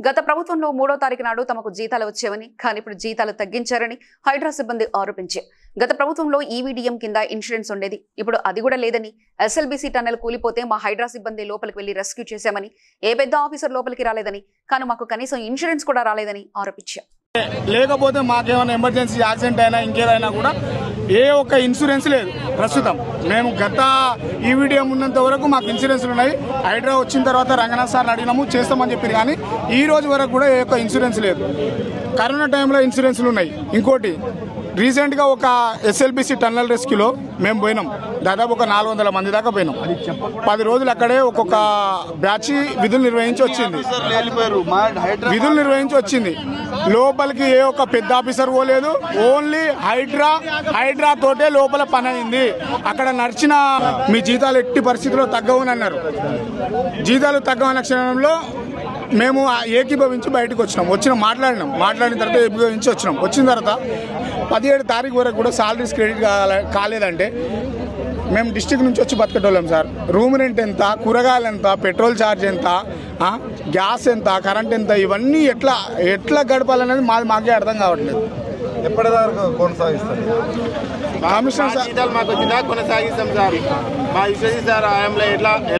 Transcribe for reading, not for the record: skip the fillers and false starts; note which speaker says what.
Speaker 1: గత ప్రభుత్వంలో 3వ తారీఖు నాడు తమకు జీతాలు వచ్చేవని కానీ ఇప్పుడు జీతాలు తగ్గించారని హైడ్రా సిబ్బంది ఆరోపించారు. గత ప్రభుత్వంలో ఈవీడీఎం కింద ఇన్సూరెన్స్ ఉండేది, ఇప్పుడు అది కూడా లేదని, ఎస్ఎల్బీసీ టన్నెల్ కూలిపోతే మా హైడ్రా సిబ్బంది లోపలికి వెళ్లి రెస్క్యూ చేశామని, ఏ పెద్ద ఆఫీసర్ లోపలికి రాలేదని, కానీ మాకు కనీసం ఇన్సూరెన్స్ కూడా రాలేదని ఆరోపించారు.
Speaker 2: లేకపోతే మాకేమైనా ఎమర్జెన్సీ యాక్సిడెంట్ అయినా ఇంకేదైనా కూడా ఏ ఒక్క ఇన్సూరెన్స్ లేదు. ప్రస్తుతం మేము గత ఈవీడీఎం ఉన్నంత వరకు మాకు ఇన్సూరెన్స్లు ఉన్నాయి. హైడ్రా వచ్చిన తర్వాత రంగనాథ్ సార్ని అడిగినాము, చేస్తామని చెప్పారు, కానీ ఈ రోజు వరకు కూడా ఏ ఒక్క ఇన్సూరెన్స్ లేదు. కరోనా టైంలో ఇన్సూరెన్స్లు ఉన్నాయి. ఇంకోటి రీసెంట్గా ఒక ఎస్ఎల్బీసీ టన్నల్ రెస్క్యూలో మేము పోయినాం, దాదాపు ఒక 400 మంది దాకా పోయినాం. 10 రోజులు అక్కడే ఒక్కొక్క బ్యాచ్ విధులు నిర్వహించి వచ్చింది. లోపలికి ఏ ఒక్క పెద్ద ఆఫీసర్ పోలేదు. ఓన్లీ హైడ్రా తోటే లోపల పని అయింది. అక్కడ నడిచిన మీ జీతాలు ఎట్టి పరిస్థితిలో తగ్గవని అన్నారు. జీతాలు తగ్గవన్న క్షణంలో మేము ఏకీభవించి బయటకు వచ్చినాం. మాట్లాడిన తర్వాత ఏకీభవించి వచ్చిన తర్వాత 17 తారీఖు వరకు కూడా సాలరీస్ క్రెడిట్ కాలేదంటే మేము డిస్ట్రిక్ట్ నుంచి వచ్చి బతకటోళ్ళం సార్. రూమ్ రెంట్ ఎంత, కూరగాయలు ఎంత, పెట్రోల్ ఛార్జ్ ఎంత, గ్యాస్ ఎంత, కరెంట్ ఎంత, ఇవన్నీ ఎట్లా గడపాలనేది మాకే అర్థం కావట్లేదు.
Speaker 3: ఎప్పటిదాకా కొనసాగిస్తారు?
Speaker 2: కమిషనర్
Speaker 4: జీతాలు మాకు వచ్చిందా కొనసాగిస్తాం సార్. మా విశ్వజీ సార్ ఆయంలో